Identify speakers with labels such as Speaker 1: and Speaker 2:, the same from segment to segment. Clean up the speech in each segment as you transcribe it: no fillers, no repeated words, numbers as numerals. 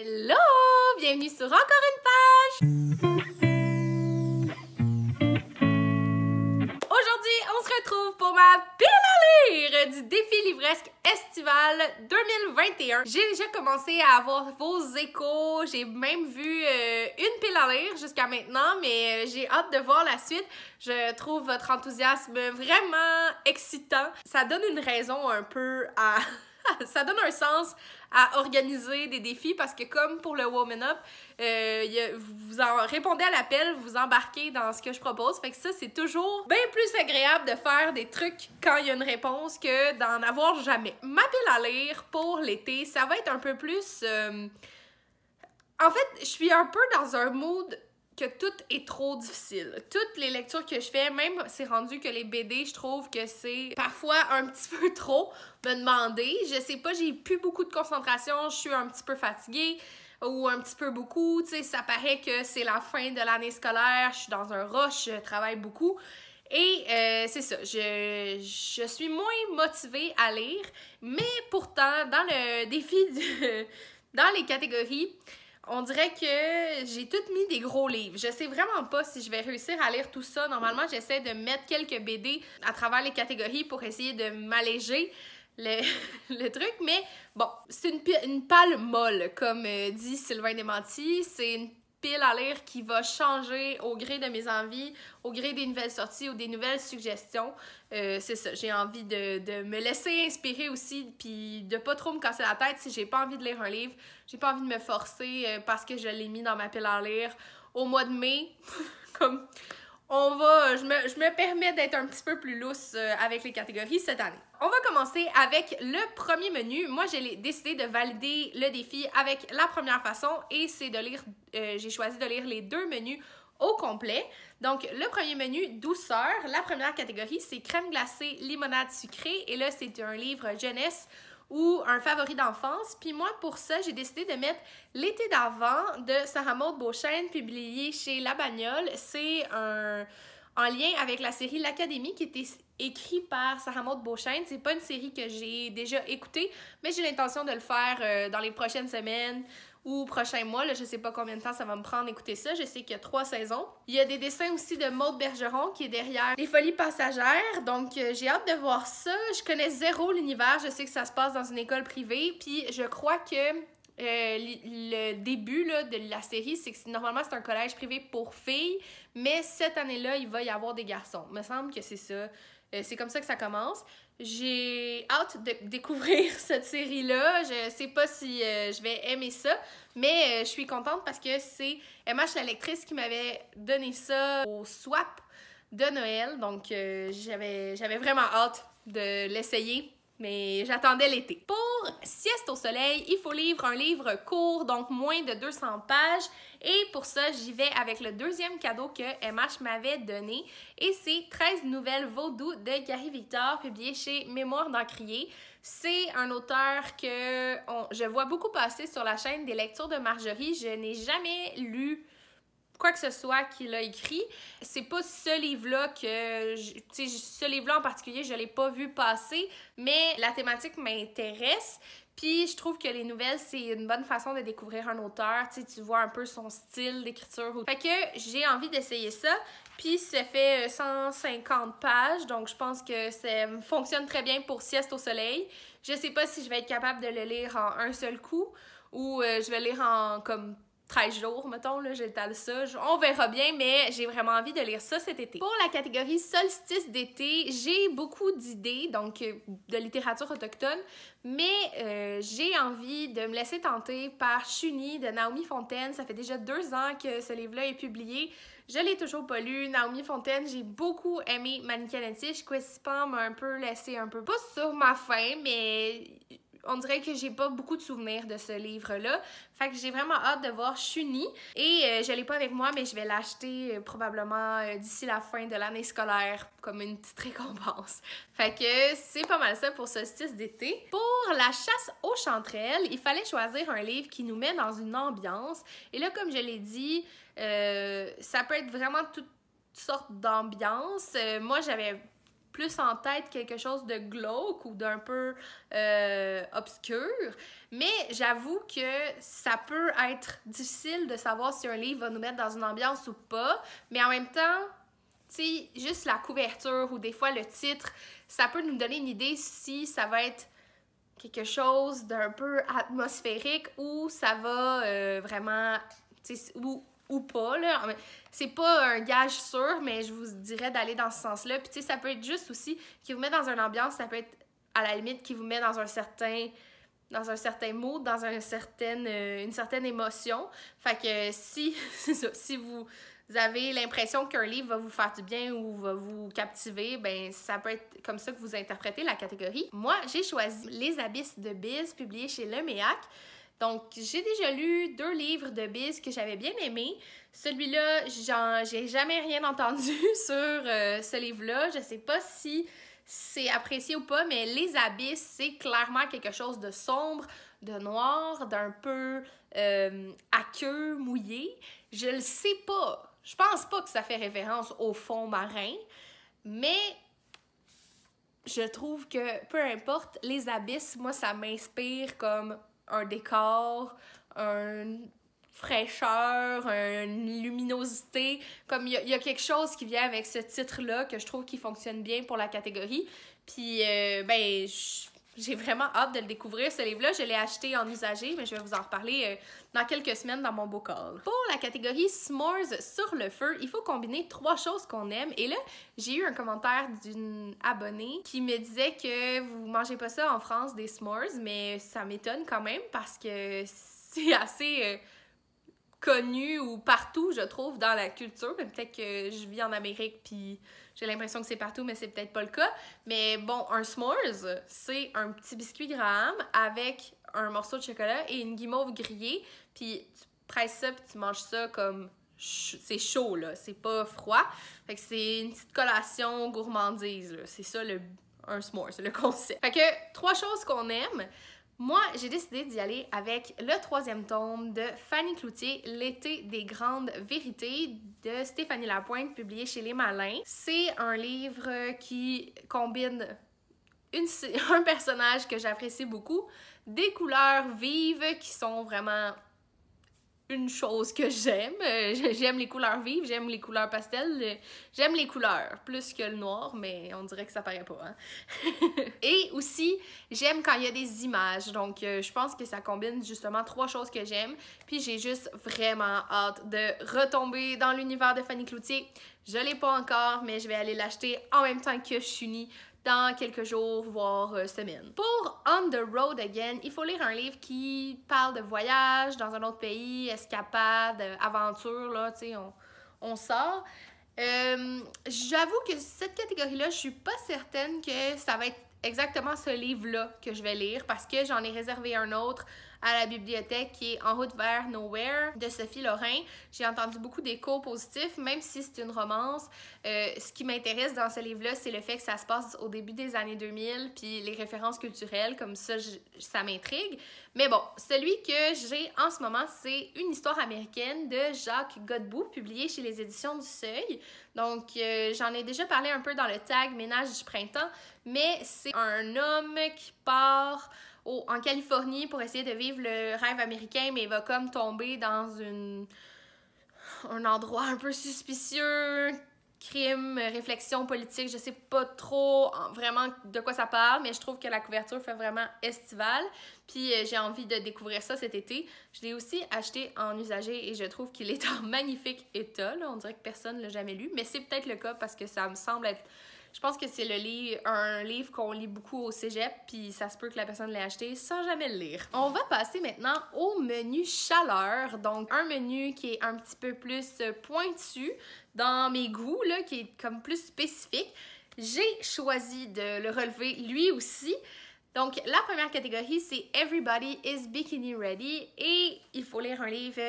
Speaker 1: Hello! Bienvenue sur encore une page! Aujourd'hui, on se retrouve pour ma pile à lire du défi livresque estival 2021. J'ai déjà commencé à avoir vos échos, j'ai même vu une pile à lire jusqu'à maintenant, mais j'ai hâte de voir la suite. Je trouve votre enthousiasme vraiment excitant. Ça donne une raison un peu à... ça donne un sens à organiser des défis parce que comme pour le Woman Up, vous en répondez à l'appel, vous embarquez dans ce que je propose. Fait que ça, c'est toujours bien plus agréable de faire des trucs quand il y a une réponse que d'en avoir jamais. Ma pile à lire pour l'été, ça va être un peu plus... En fait, je suis un peu dans un mood que tout est trop difficile. Toutes les lectures que je fais, même c'est rendu que les BD, je trouve que c'est parfois un petit peu trop me demander. Je sais pas, j'ai plus beaucoup de concentration, je suis un petit peu fatiguée ou un petit peu beaucoup. Tu sais, ça paraît que c'est la fin de l'année scolaire, je suis dans un rush, je travaille beaucoup. Et c'est ça, je suis moins motivée à lire, mais pourtant, dans le défi, dans les catégories, on dirait que j'ai tout mis des gros livres. Je sais vraiment pas si je vais réussir à lire tout ça. Normalement, j'essaie de mettre quelques BD à travers les catégories pour essayer de m'alléger le truc. Mais bon, c'est une pile molle, comme dit Sylvain Desmenties. C'est une pile à lire qui va changer au gré de mes envies, au gré des nouvelles sorties ou des nouvelles suggestions. C'est ça, j'ai envie de me laisser inspirer aussi, puis de pas trop me casser la tête si j'ai pas envie de lire un livre. J'ai pas envie de me forcer parce que je l'ai mis dans ma pile à lire au mois de mai. Comme je me permets d'être un petit peu plus lousse avec les catégories cette année. On va commencer avec le premier menu. Moi, j'ai décidé de valider le défi avec la première façon et c'est de lire, j'ai choisi de lire les deux menus au complet. Donc, le premier menu, douceur. La première catégorie, c'est crème glacée, limonade sucrée. Et là, c'est un livre jeunesse ou un favori d'enfance. Puis moi, pour ça, j'ai décidé de mettre L'été d'avant de Sarah Maud Beauchesne, publié chez La Bagnole. C'est en lien avec la série L'Académie qui était écrite par Sarah Maud Beauchesne. C'est pas une série que j'ai déjà écoutée, mais j'ai l'intention de le faire dans les prochaines semaines ou prochains mois. Là, je sais pas combien de temps ça va me prendre d'écouter ça. Je sais qu'il y a 3 saisons. Il y a des dessins aussi de Maude Bergeron qui est derrière Les Folies passagères. Donc, j'ai hâte de voir ça. Je connais zéro l'univers. Je sais que ça se passe dans une école privée. Puis, je crois que le début là, de la série, c'est que normalement, c'est un collège privé pour filles. Mais cette année-là, il va y avoir des garçons. Il me semble que c'est ça. C'est comme ça que ça commence. J'ai hâte de découvrir cette série-là. Je sais pas si je vais aimer ça, mais je suis contente parce que c'est MH la lectrice qui m'avait donné ça au swap de Noël. Donc, j'avais vraiment hâte de l'essayer. Mais j'attendais l'été. Pour Sieste au soleil, il faut lire un livre court, donc moins de 200 pages. Et pour ça, j'y vais avec le deuxième cadeau que MH m'avait donné. Et c'est 13 nouvelles vaudou de Gary Victor, publié chez Mémoire d'Encrier. C'est un auteur que je vois beaucoup passer sur la chaîne des lectures de Marjorie. Je n'ai jamais lu quoi que ce soit qu'il a écrit. C'est pas ce livre-là que... ce livre-là en particulier, je l'ai pas vu passer, mais la thématique m'intéresse. Puis je trouve que les nouvelles, c'est une bonne façon de découvrir un auteur. Tu vois un peu son style d'écriture. Fait que j'ai envie d'essayer ça. Puis ça fait 150 pages, donc je pense que ça fonctionne très bien pour Sieste au soleil. Je sais pas si je vais être capable de le lire en un seul coup ou je vais lire en comme 13 jours, mettons, là, j'étale ça. On verra bien, mais j'ai vraiment envie de lire ça cet été. Pour la catégorie solstice d'été, j'ai beaucoup d'idées, donc de littérature autochtone, mais j'ai envie de me laisser tenter par Chuni de Naomi Fontaine. Ça fait déjà 2 ans que ce livre-là est publié. Je l'ai toujours pas lu. Naomi Fontaine, j'ai beaucoup aimé Manichanetti. Kwesipan m'a un peu laissé un peu, pas sur ma faim, mais... on dirait que j'ai pas beaucoup de souvenirs de ce livre-là. Fait que j'ai vraiment hâte de voir Chuni. Et je l'ai pas avec moi, mais je vais l'acheter probablement d'ici la fin de l'année scolaire comme une petite récompense. Fait que c'est pas mal ça pour Solstice d'été. Pour la chasse aux chanterelles, il fallait choisir un livre qui nous met dans une ambiance. Et là, comme je l'ai dit, ça peut être vraiment toutes sortes d'ambiances. Moi, j'avais plus en tête quelque chose de glauque ou d'un peu obscur. Mais j'avoue que ça peut être difficile de savoir si un livre va nous mettre dans une ambiance ou pas. Mais en même temps, tu sais, juste la couverture ou des fois le titre, ça peut nous donner une idée si ça va être quelque chose d'un peu atmosphérique ou ça va vraiment, tu sais, ou pas, là. C'est pas un gage sûr, mais je vous dirais d'aller dans ce sens-là. Puis, tu sais, ça peut être juste aussi qui vous met dans une ambiance, ça peut être à la limite qui vous met dans un certain mood, dans une certaine émotion. Fait que si, c'est ça, si vous avez l'impression qu'un livre va vous faire du bien ou va vous captiver, ben ça peut être comme ça que vous interprétez la catégorie. Moi, j'ai choisi Les Abysses de Biz, publié chez Leméac. Donc, j'ai déjà lu 2 livres de Biz que j'avais bien aimés. Celui-là, j'ai jamais rien entendu sur ce livre-là. Je sais pas si c'est apprécié ou pas, mais Les Abysses, c'est clairement quelque chose de sombre, de noir, d'un peu aqueux, mouillé. Je le sais pas. Je pense pas que ça fait référence au fond marin, mais je trouve que peu importe, Les Abysses, moi, ça m'inspire comme un décor, une fraîcheur, une luminosité. Comme il y a quelque chose qui vient avec ce titre-là que je trouve qui fonctionne bien pour la catégorie. Puis, ben, j'ai vraiment hâte de le découvrir, ce livre-là. Je l'ai acheté en usagé, mais je vais vous en reparler dans quelques semaines dans mon bocal. Pour la catégorie S'mores sur le feu, il faut combiner 3 choses qu'on aime. Et là, j'ai eu un commentaire d'une abonnée qui me disait que vous mangez pas ça en France, des s'mores, mais ça m'étonne quand même parce que c'est assez connu ou partout, je trouve, dans la culture. Peut-être que je vis en Amérique puis j'ai l'impression que c'est partout, mais c'est peut-être pas le cas. Mais bon, un s'mores, c'est un petit biscuit Graham avec un morceau de chocolat et une guimauve grillée. Puis tu presses ça puis tu manges ça comme... C'est chaud, là. C'est pas froid. Fait que c'est une petite collation gourmandise, là. C'est ça, un s'mores, c'est le concept. Fait que 3 choses qu'on aime. Moi, j'ai décidé d'y aller avec le 3e tome de Fanny Cloutier, L'été des grandes vérités de Stéphanie Lapointe, publié chez Les Malins. C'est un livre qui combine un personnage que j'apprécie beaucoup, des couleurs vives qui sont vraiment une chose que j'aime. J'aime les couleurs vives, j'aime les couleurs pastel, j'aime les couleurs plus que le noir, mais on dirait que ça paraît pas, hein? Et aussi, j'aime quand il y a des images, donc je pense que ça combine justement 3 choses que j'aime, puis j'ai juste vraiment hâte de retomber dans l'univers de Fanny Cloutier. Je l'ai pas encore, mais je vais aller l'acheter en même temps que Chuny dans quelques jours, voire semaines. Pour On the Road Again, il faut lire un livre qui parle de voyage dans un autre pays, escapade, aventure, là, tu sais, on sort. J'avoue que cette catégorie-là, je suis pas certaine que ça va être exactement ce livre-là que je vais lire parce que j'en ai réservé un autre à la bibliothèque qui est En route vers Nowhere de Sophie Lorrain. J'ai entendu beaucoup d'échos positifs, même si c'est une romance. Ce qui m'intéresse dans ce livre-là, c'est le fait que ça se passe au début des années 2000, puis les références culturelles, comme ça, ça m'intrigue. Mais bon, celui que j'ai en ce moment, c'est Une histoire américaine de Jacques Godbout, publié chez les éditions du Seuil. Donc, j'en ai déjà parlé un peu dans le tag Ménage du printemps, mais c'est un homme qui part en Californie pour essayer de vivre le rêve américain, mais il va comme tomber dans un endroit un peu suspicieux, crime, réflexion politique, je sais pas trop vraiment de quoi ça parle, mais je trouve que la couverture fait vraiment estivale, puis j'ai envie de découvrir ça cet été. Je l'ai aussi acheté en usagé et je trouve qu'il est en magnifique état, là. On dirait que personne ne l'a jamais lu, mais c'est peut-être le cas parce que ça me semble être... Je pense que c'est un livre qu'on lit beaucoup au cégep, puis ça se peut que la personne l'ait acheté sans jamais le lire. On va passer maintenant au menu chaleur, donc un menu qui est un petit peu plus pointu dans mes goûts, là, qui est comme plus spécifique. J'ai choisi de le relever lui aussi. Donc, la première catégorie, c'est Everybody is Bikini Ready, et il faut lire un livre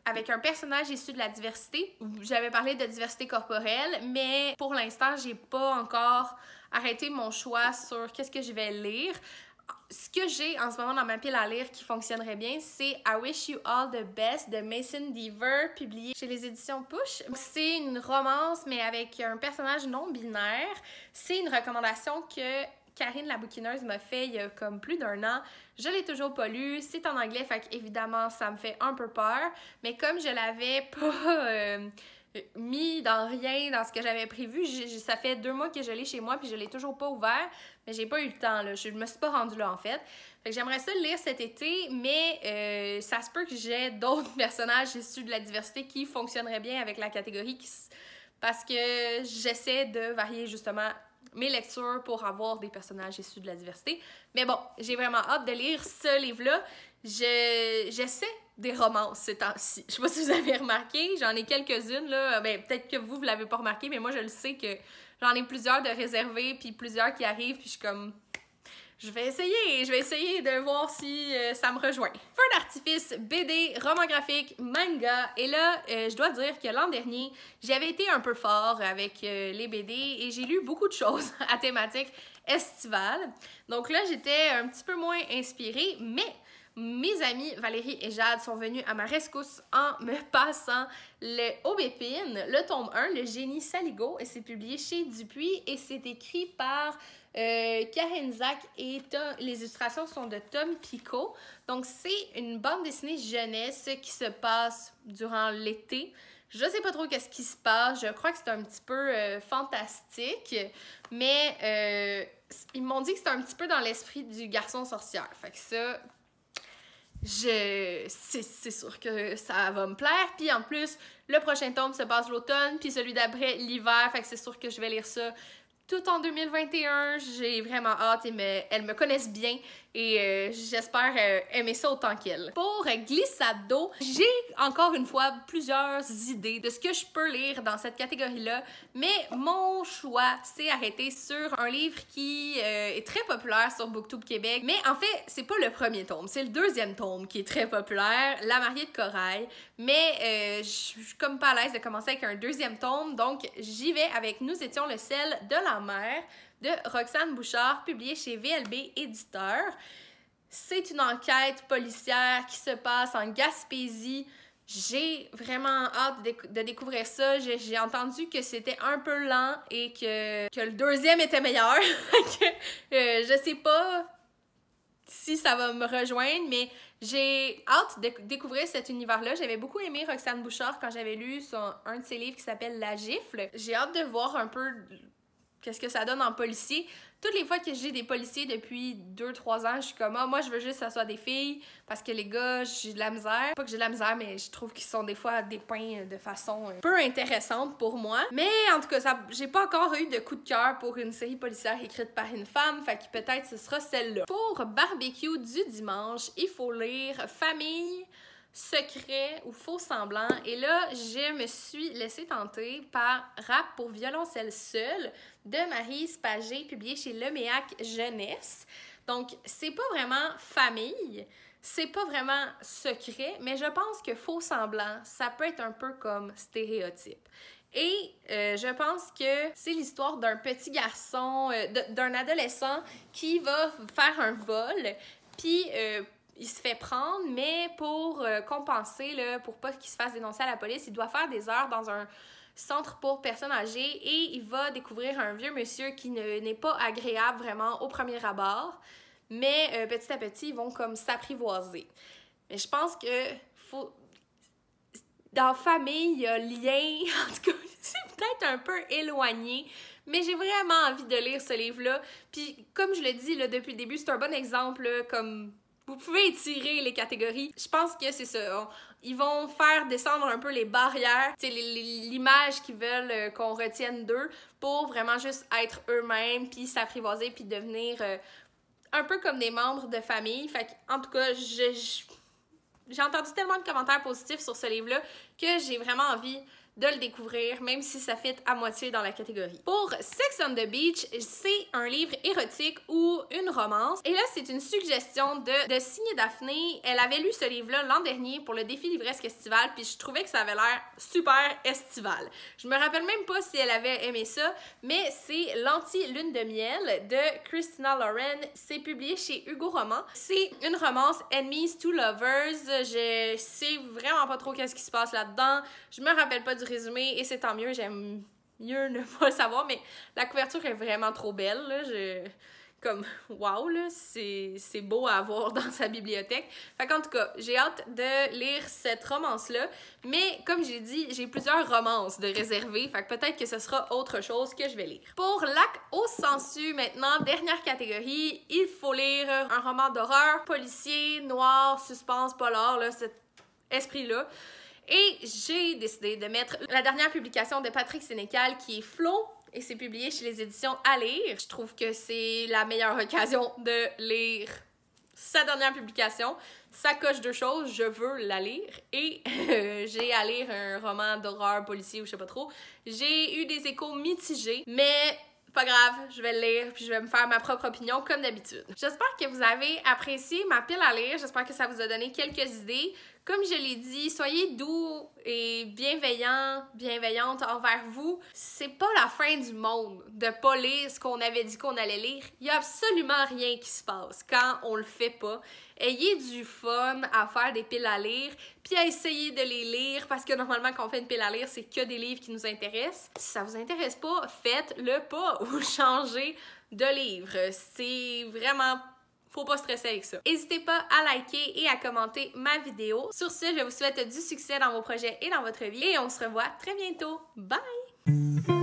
Speaker 1: avec un personnage issu de la diversité. J'avais parlé de diversité corporelle, mais pour l'instant, j'ai pas encore arrêté mon choix sur qu'est-ce que je vais lire. ce que j'ai en ce moment dans ma pile à lire qui fonctionnerait bien, c'est I Wish You All the Best de Mason Deaver, publié chez les éditions Push. C'est une romance, mais avec un personnage non-binaire. C'est une recommandation que Karine la bouquineuse m'a fait il y a comme plus d'1 an. Je l'ai toujours pas lu, c'est en anglais, fait qu'évidemment ça me fait un peu peur, mais comme je l'avais pas mis dans rien dans ce que j'avais prévu, ça fait 2 mois que je l'ai chez moi puis je l'ai toujours pas ouvert, mais j'ai pas eu le temps, là. Je me suis pas rendue là en fait. Fait que j'aimerais ça le lire cet été, mais ça se peut que j'ai d'autres personnages issus de la diversité qui fonctionneraient bien avec la catégorie parce que j'essaie de varier justement mes lectures pour avoir des personnages issus de la diversité. Mais bon, j'ai vraiment hâte de lire ce livre-là. J'essaie des romances ces temps-ci. Je sais pas si vous avez remarqué, j'en ai quelques-unes, là. Ben, peut-être que vous l'avez pas remarqué, mais moi, je le sais que j'en ai plusieurs de réservés, puis plusieurs qui arrivent, puis je suis comme... Je vais essayer de voir si ça me rejoint. Feu d'artifice, BD, roman graphique, manga. Et là, je dois dire que l'an dernier, j'avais été un peu fort avec les BD et j'ai lu beaucoup de choses à thématique estivale. Donc là, j'étais un petit peu moins inspirée, mais mes amies Valérie et Jade sont venues à ma rescousse en me passant le Aubépine, le tome 1, Le génie Saligo, et c'est publié chez Dupuis et c'est écrit par Karen Zach et les illustrations sont de Tom Picot. Donc c'est une bande dessinée jeunesse qui se passe durant l'été. Je sais pas trop qu'est-ce qui se passe, je crois que c'est un petit peu fantastique, mais ils m'ont dit que c'est un petit peu dans l'esprit du garçon sorcière. Fait que ça... c'est sûr que ça va me plaire. Puis en plus, le prochain tome se passe l'automne, puis celui d'après l'hiver. Fait que c'est sûr que je vais lire ça tout en 2021. J'ai vraiment hâte et elles me connaissent bien et j'espère aimer ça autant qu'elles. Pour glissade d'eau, j'ai encore une fois plusieurs idées de ce que je peux lire dans cette catégorie-là, mais mon choix s'est arrêté sur un livre qui est très populaire sur BookTube Québec. Mais en fait, c'est pas le premier tome, c'est le 2e tome qui est très populaire, La mariée de corail. Mais je suis comme pas à l'aise de commencer avec un 2e tome, donc j'y vais avec Nous étions le sel de la mer de Roxane Bouchard, publié chez VLB Éditeur. C'est une enquête policière qui se passe en Gaspésie. J'ai vraiment hâte de découvrir ça. J'ai entendu que c'était un peu lent et que le 2e était meilleur. Je sais pas si ça va me rejoindre, mais j'ai hâte de découvrir cet univers-là. J'avais beaucoup aimé Roxane Bouchard quand j'avais lu un de ses livres qui s'appelle La Gifle. J'ai hâte de voir un peu qu'est-ce que ça donne en policier. Toutes les fois que j'ai des policiers depuis 2-3 ans, je suis comme, moi, je veux juste que ça soit des filles, parce que les gars, j'ai de la misère. Pas que j'ai de la misère, mais je trouve qu'ils sont des fois dépeints de façon peu intéressante pour moi. Mais en tout cas, j'ai pas encore eu de coup de cœur pour une série policière écrite par une femme, fait que peut-être ce sera celle-là. Pour barbecue du dimanche, il faut lire Famille, Secret ou Faux semblant. Et là, je me suis laissée tenter par Rap pour violoncelle seul de Marie Spagé, publié chez Leméac Jeunesse. Donc, c'est pas vraiment famille, c'est pas vraiment secret, mais je pense que Faux semblant, ça peut être un peu comme stéréotype. Et je pense que c'est l'histoire d'un petit garçon, d'un adolescent qui va faire un vol, puis il se fait prendre, mais pour compenser, là, pour pas qu'il se fasse dénoncer à la police, il doit faire des heures dans un centre pour personnes âgées et il va découvrir un vieux monsieur qui n'est pas agréable vraiment au premier abord, mais petit à petit, ils vont comme s'apprivoiser. Mais je pense que dans famille, il y a lien, en tout cas, c'est peut-être un peu éloigné, mais j'ai vraiment envie de lire ce livre-là. Puis, comme je le dis là, depuis le début, c'est un bon exemple, là, comme... Vous pouvez étirer les catégories. Je pense que c'est ça. Ils vont faire descendre un peu les barrières, l'image qu'ils veulent qu'on retienne d'eux pour vraiment juste être eux-mêmes, puis s'apprivoiser, puis devenir un peu comme des membres de famille. Fait en tout cas, j'ai entendu tellement de commentaires positifs sur ce livre-là que j'ai vraiment envie de le découvrir, même si ça fit à moitié dans la catégorie. Pour Sex on the Beach, c'est un livre érotique ou une romance. Et là, c'est une suggestion de Signe Daphné. Elle avait lu ce livre-là l'an dernier pour le défi livresque estival, puis je trouvais que ça avait l'air super estival. Je me rappelle même pas si elle avait aimé ça, mais c'est L'Anti-Lune de miel de Christina Lauren. C'est publié chez Hugo Roman. C'est une romance Enemies to Lovers. Je sais vraiment pas trop qu'est-ce qui se passe là-dedans. Je me rappelle pas du résumé et c'est tant mieux. J'aime mieux ne pas le savoir, mais la couverture est vraiment trop belle, là. Comme, wow, là, c'est beau à avoir dans sa bibliothèque. Fait qu'en tout cas, j'ai hâte de lire cette romance-là. Mais comme j'ai dit, j'ai plusieurs romances de réserver. Fait que peut-être que ce sera autre chose que je vais lire. Pour Lac aux sangsues, maintenant, dernière catégorie, il faut lire un roman d'horreur, policier, noir, suspense, polar, là, cet esprit-là. Et j'ai décidé de mettre la dernière publication de Patrick Sénécal qui est Flo. Et c'est publié chez les éditions À lire. Je trouve que c'est la meilleure occasion de lire sa dernière publication. Ça coche deux choses, je veux la lire et j'ai à lire un roman d'horreur policier ou je sais pas trop. J'ai eu des échos mitigés, mais pas grave, je vais le lire puis je vais me faire ma propre opinion comme d'habitude. J'espère que vous avez apprécié ma pile à lire, j'espère que ça vous a donné quelques idées. Comme je l'ai dit, soyez doux et bienveillantes envers vous. C'est pas la fin du monde de pas lire ce qu'on avait dit qu'on allait lire. Il y a absolument rien qui se passe quand on le fait pas. Ayez du fun à faire des piles à lire, puis à essayer de les lire, parce que normalement quand on fait une pile à lire, c'est que des livres qui nous intéressent. Si ça vous intéresse pas, faites-le pas ou changez de livre. C'est vraiment... faut pas stresser avec ça. N'hésitez pas à liker et à commenter ma vidéo. Sur ce, je vous souhaite du succès dans vos projets et dans votre vie. Et on se revoit très bientôt. Bye!